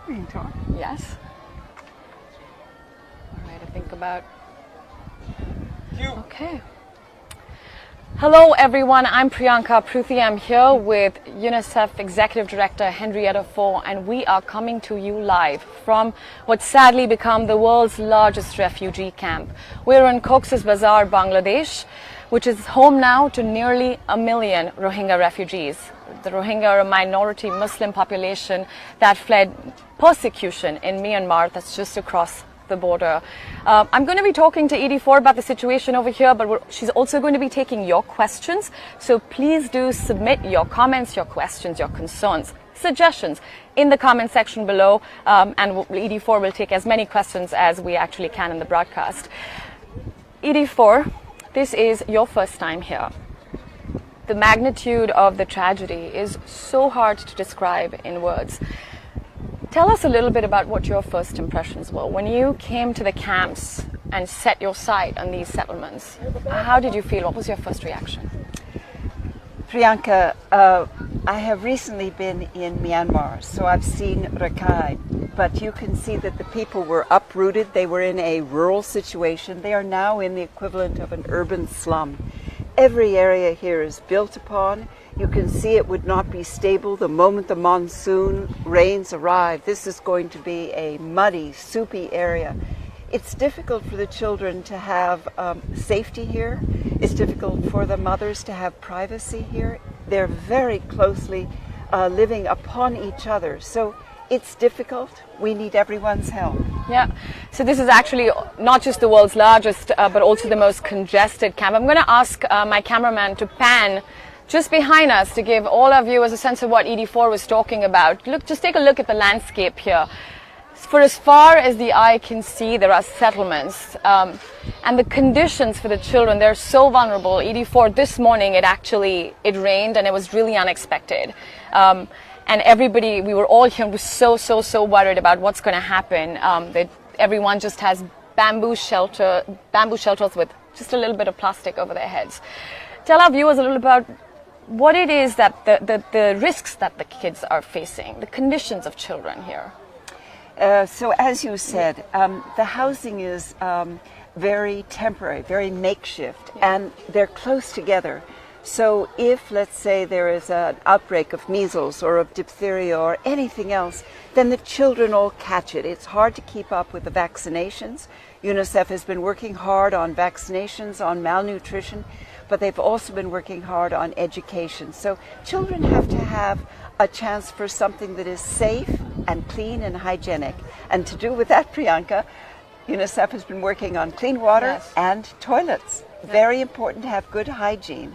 We can talk. Yes. All right, I think about... Okay. Hello everyone, I'm Priyanka Pruthi. I'm here with UNICEF Executive Director Henrietta Fore, and we are coming to you live from what's sadly become the world's largest refugee camp. We're in Cox's Bazar, Bangladesh, which is home now to nearly 1 million Rohingya refugees. The Rohingya are a minority Muslim population that fled persecution in Myanmar, that's just across the border. I'm going to be talking to Edie Fore about the situation over here, but she's also going to be taking your questions. So please do submit your comments, your questions, your concerns, suggestions in the comment section below, and Edie Fore will take as many questions as we actually can in the broadcast. Edie Fore, this is your first time here. The magnitude of the tragedy is so hard to describe in words. Tell us a little bit about what your first impressions were when you came to the camps and set your sight on these settlements. How did you feel? What was your first reaction? Priyanka, I have recently been in Myanmar, so I've seen Rakhine, but you can see that the people were uprooted. They were in a rural situation. They are now in the equivalent of an urban slum. Every area here is built upon. You can see it would not be stable the moment the monsoon rains arrive. This is going to be a muddy, soupy area. It's difficult for the children to have safety here. It's difficult for the mothers to have privacy here. They're very closely living upon each other. So it's difficult. We need everyone's help. Yeah. So this is actually not just the world's largest, but also the most congested camp. I'm going to ask my cameraman to pan just behind us to give all our viewers a sense of what Edie Fore was talking about. Look, just take a look at the landscape here. For as far as the eye can see, there are settlements, and the conditions for the children, they're so vulnerable. Edie Fore, this morning it rained and it was really unexpected. And everybody, we were all here, was so worried about what's going to happen. That everyone just has bamboo shelters with just a little bit of plastic over their heads. Tell our viewers a little about what it is that the risks that the kids are facing, the conditions of children here. So as you said, the housing is very temporary, very makeshift, and they're close together. So if, let's say, there is an outbreak of measles or of diphtheria or anything else, then the children all catch it. It's hard to keep up with the vaccinations. UNICEF has been working hard on vaccinations, on malnutrition, but they've also been working hard on education. So children have to have a chance for something that is safe and clean and hygienic. And to do with that, Priyanka, UNICEF has been working on clean water and toilets. Very important to have good hygiene.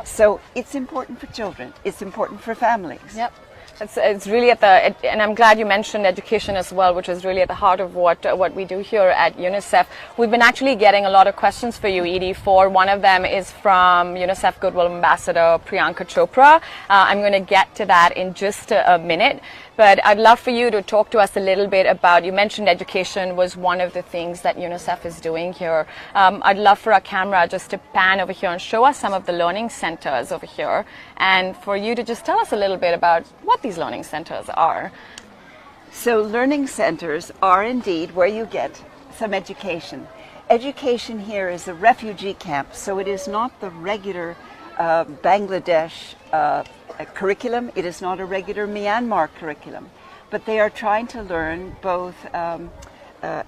So it's important for children. It's important for families. Yep. It's really and I'm glad you mentioned education as well, which is really at the heart of what we do here at UNICEF. We've been actually getting a lot of questions for you, Edie Fore. One of them is from UNICEF Goodwill Ambassador Priyanka Chopra. I'm going to get to that in just a minute. But I'd love for you to talk to us a little bit about, you mentioned education was one of the things that UNICEF is doing here. I'd love for our camera just to pan over here and show us some of the learning centers over here, and for you to just tell us a little bit about what these learning centers are. So learning centers are indeed where you get some education. Education here is a refugee camp, so it is not the regular Bangladesh curriculum. It is not a regular Myanmar curriculum, but they are trying to learn both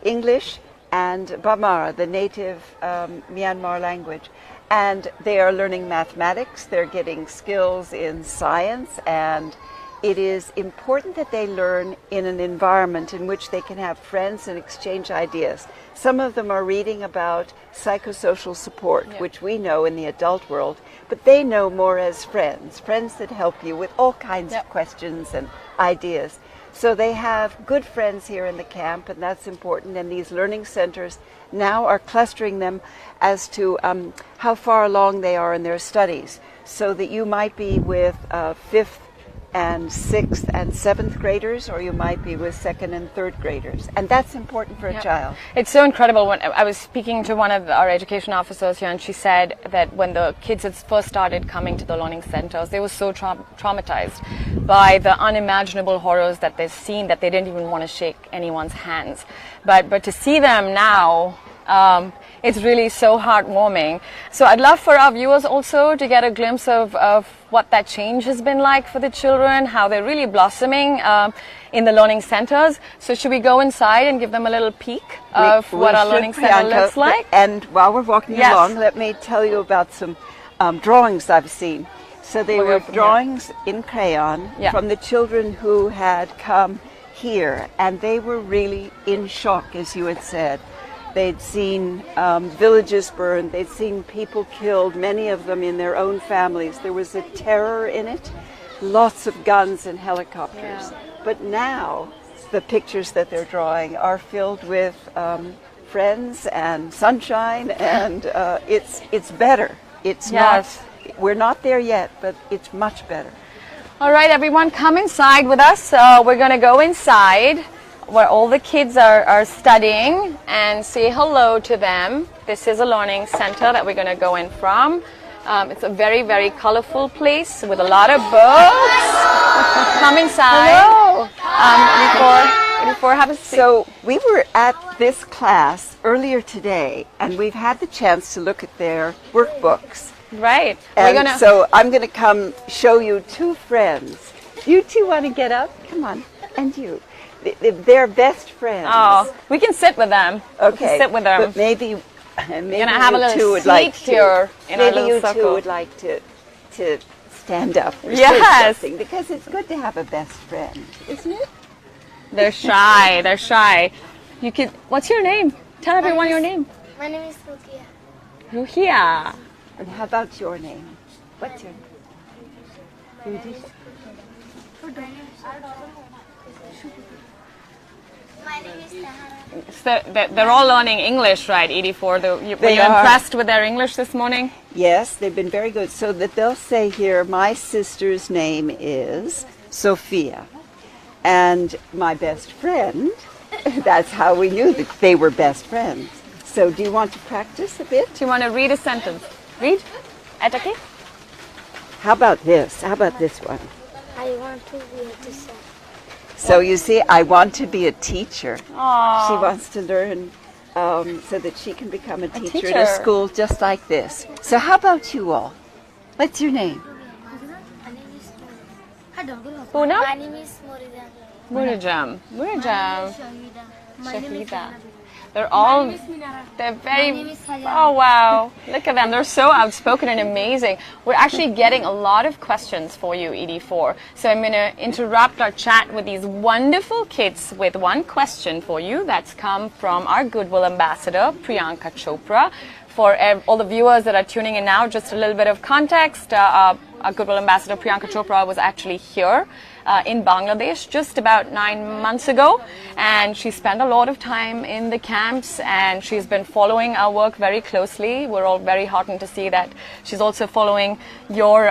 English and Bamara, the native Myanmar language. And they are learning mathematics, they're getting skills in science, and it is important that they learn in an environment in which they can have friends and exchange ideas. Some of them are reading about psychosocial support, which we know in the adult world, but they know more as friends that help you with all kinds of questions and ideas. So they have good friends here in the camp, and that's important. And these learning centers now are clustering them as to how far along they are in their studies, so that you might be with fifth and 6th and 7th graders, or you might be with 2nd and 3rd graders. And that's important for a child. It's so incredible. When I was speaking to one of our education officers here, and she said that when the kids had first started coming to the learning centers, they were so traumatized by the unimaginable horrors that they've seen that they didn't even want to shake anyone's hands. But to see them now, it's really so heartwarming. So I'd love for our viewers also to get a glimpse of what that change has been like for the children, how they're really blossoming in the learning centers. So should we go inside and give them a little peek of what our learning center looks like? And while we're walking along, let me tell you about some drawings I've seen. So they were drawings in crayon from the children who had come here, and they were really in shock, as you had said. They'd seen villages burned, they'd seen people killed, many of them in their own families. There was a terror in it, lots of guns and helicopters. But now the pictures that they're drawing are filled with friends and sunshine, and it's better. It's not, we're not there yet, but it's much better. All right, everyone, come inside with us. We're going to go inside where all the kids are studying and say hello to them. This is a learning center that we're going to go in from. It's a very, very colorful place with a lot of books. Come inside. Hello. Before have a seat. So we were at this class earlier today, and we've had the chance to look at their workbooks. Right. And so I'm going to come show you two friends. You two want to get up? Come on. And you. They're best friends. Oh, we can sit with them. Okay. We can sit with them. But maybe we're gonna have a little seat here in our little circle. Maybe you two would like to stand up or say something, because it's good to have a best friend, isn't it? They're shy. They're shy. You could. What's your name? Tell everyone your name. My name is Rohigya. Rohigya. And how about your name? What's your name? My name is Tahara. So they're all learning English, right, Edie Fore? Were you impressed with their English this morning? Yes, they've been very good. So that they'll say here, my sister's name is Sophia. And my best friend, that's how we knew that they were best friends. So do you want to practice a bit? Do you want to read a sentence? Read. Atake. How about this? How about this one? I want to be a teacher. So you see, I want to be a teacher. Aww. She wants to learn so that she can become a teacher at a school just like this. So how about you all? What's your name? Puna? My name is Morijam. Murijam. Shahida. They're very, oh wow, look at them, they're so outspoken and amazing. We're actually getting a lot of questions for you, Edie Fore. So I'm going to interrupt our chat with these wonderful kids with one question for you that's come from our Goodwill Ambassador, Priyanka Chopra. For all the viewers that are tuning in now, just a little bit of context. Our Goodwill Ambassador Priyanka Chopra was actually here in Bangladesh just about 9 months ago, and she spent a lot of time in the camps, and she's been following our work very closely. We're all very heartened to see that she's also following your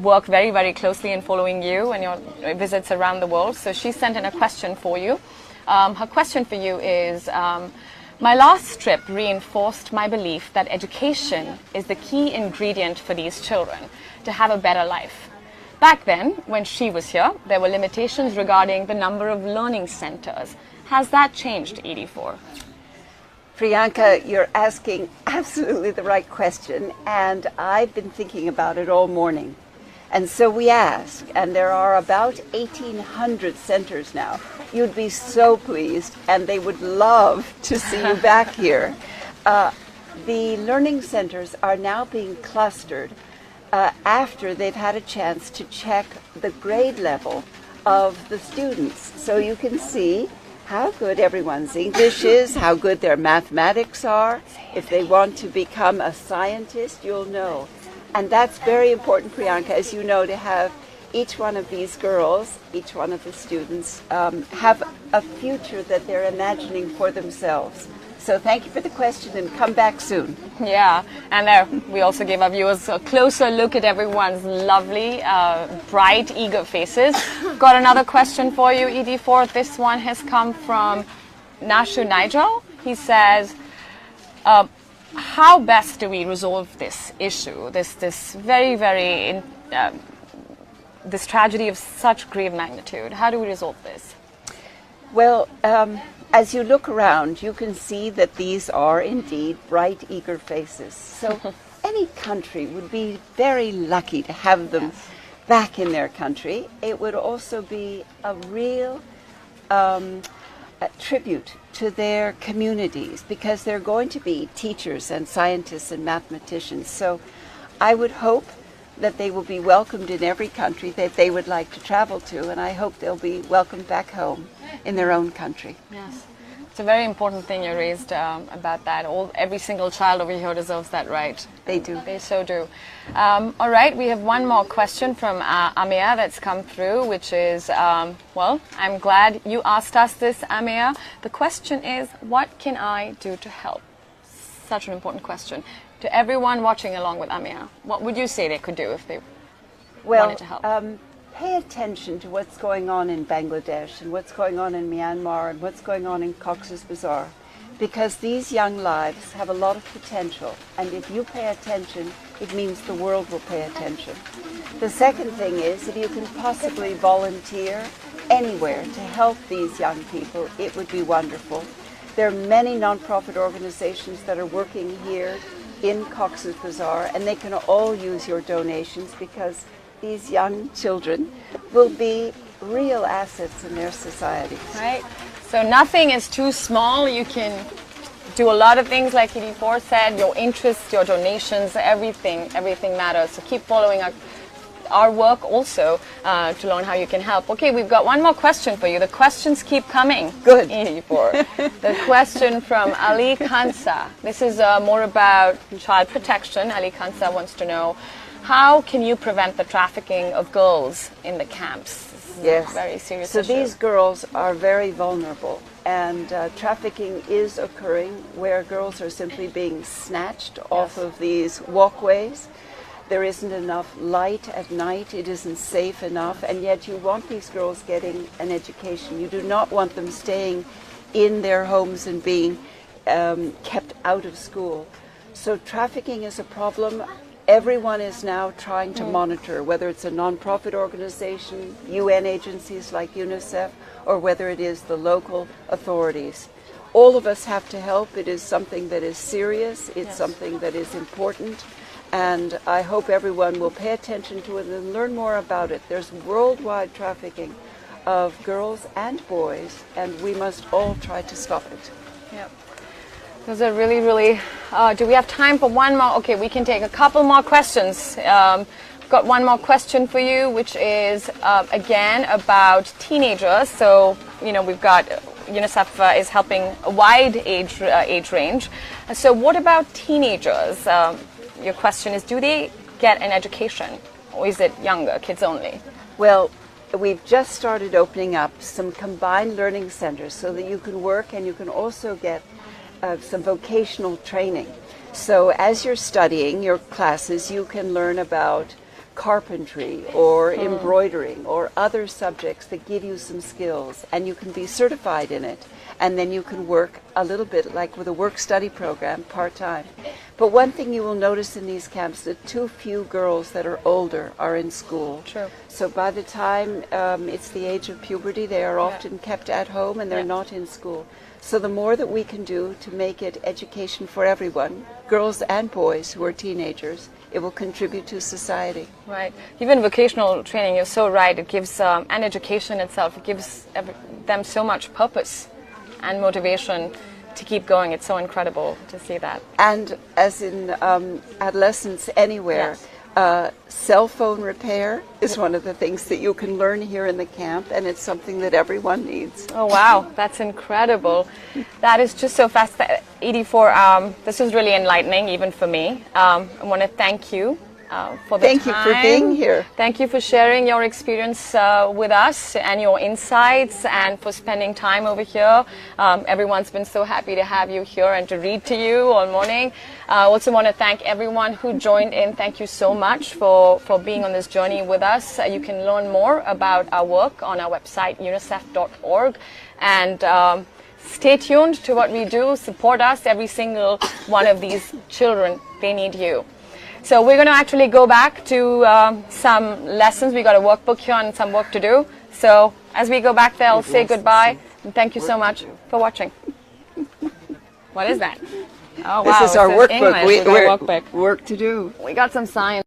work very, very closely, and following you and your visits around the world. So she sent in a question for you. Her question for you is, my last trip reinforced my belief that education is the key ingredient for these children to have a better life. Back then, when she was here, there were limitations regarding the number of learning centers. Has that changed, Edie Fore? Priyanka, you're asking absolutely the right question, and I've been thinking about it all morning. And so we asked, and there are about 1,800 centers now. You'd be so pleased, and they would love to see you back here. The learning centers are now being clustered after they've had a chance to check the grade level of the students. So you can see how good everyone's English is, how good their mathematics are. If they want to become a scientist, you'll know. And that's very important, Priyanka, as you know, to have each one of these girls, each one of the students, have a future that they're imagining for themselves. So thank you for the question, and come back soon. Yeah, and there we also gave our viewers a closer look at everyone's lovely, bright, eager faces. Got another question for you, ED4. This one has come from Nashu Nigel. He says, how best do we resolve this issue, this tragedy of such grave magnitude? How do we resolve this? Well, as you look around, you can see that these are indeed bright, eager faces. So any country would be very lucky to have them back in their country. It would also be a real tribute to their communities, because they're going to be teachers and scientists and mathematicians. So I would hope that they will be welcomed in every country that they would like to travel to, and I hope they'll be welcomed back home in their own country. Yes. It's a very important thing you raised about that. Every single child over here deserves that right. They do. They so do. All right, we have one more question from Amia that's come through, which is, well, I'm glad you asked us this, Amia. The question is, what can I do to help? Such an important question. To everyone watching along with Amia, what would you say they could do if they wanted to help? Pay attention to what's going on in Bangladesh and what's going on in Myanmar and what's going on in Cox's Bazar, because these young lives have a lot of potential, and if you pay attention, it means the world will pay attention. The second thing is, if you can possibly volunteer anywhere to help these young people, it would be wonderful. There are many non-profit organizations that are working here in Cox's Bazar, and they can all use your donations, because these young children will be real assets in their society. Right. So nothing is too small. You can do a lot of things, like ED4 said. Your interests, your donations, everything matters. So keep following our work also to learn how you can help. Okay, we've got one more question for you. The questions keep coming. Good. ED4. The question from Ali Kansa. This is more about child protection. Ali Kansa wants to know, how can you prevent the trafficking of girls in the camps? This is yes. A very serious issue. So these girls are very vulnerable, and trafficking is occurring where girls are simply being snatched off of these walkways. There isn't enough light at night, it isn't safe enough, and yet you want these girls getting an education. You do not want them staying in their homes and being kept out of school. So trafficking is a problem. Everyone is now trying to monitor, whether it's a non-profit organization, UN agencies like UNICEF, or whether it is the local authorities. All of us have to help. It is something that is serious. It's something that is important. And I hope everyone will pay attention to it and learn more about it. There's worldwide trafficking of girls and boys, and we must all try to stop it. Yep. Those are really, really... do we have time for one more? Okay, we can take a couple more questions. Got one more question for you, which is, again, about teenagers. So, you know, we've got... UNICEF is helping a wide age range. So what about teenagers? Your question is, do they get an education, or is it younger, kids only? Well, we've just started opening up some combined learning centers so that you can work and you can also get some vocational training. So as you're studying your classes, you can learn about carpentry or embroidering or other subjects that give you some skills, and you can be certified in it, and then you can work a little bit like with a work-study program part-time. But one thing you will notice in these camps, that too few girls that are older are in school. True. So by the time it's the age of puberty, they are often kept at home and they're not in school. So the more that we can do to make it education for everyone, girls and boys who are teenagers, it will contribute to society. Right. Even vocational training, you're so right, it gives, and education itself, it gives them so much purpose and motivation to keep going. It's so incredible to see that. And as in adolescents anywhere, cell phone repair is one of the things that you can learn here in the camp, and it's something that everyone needs. Oh wow, that's incredible. That is just so fast. ED4, this is really enlightening even for me. I want to thank you for the Thank you for being here. Thank you for sharing your experience with us and your insights, and for spending time over here. Everyone's been so happy to have you here and to read to you all morning. I also want to thank everyone who joined in. Thank you so much for being on this journey with us. You can learn more about our work on our website, unicef.org. And stay tuned to what we do. Support us. Every single one of these children, they need you. So we're going to actually go back to some lessons. We got a workbook here and some work to do. So as we go back there, I'll say goodbye. And thank you so much for watching. What is that? Oh, wow. This is our workbook. English. We got a workbook. Work to do. We got some science.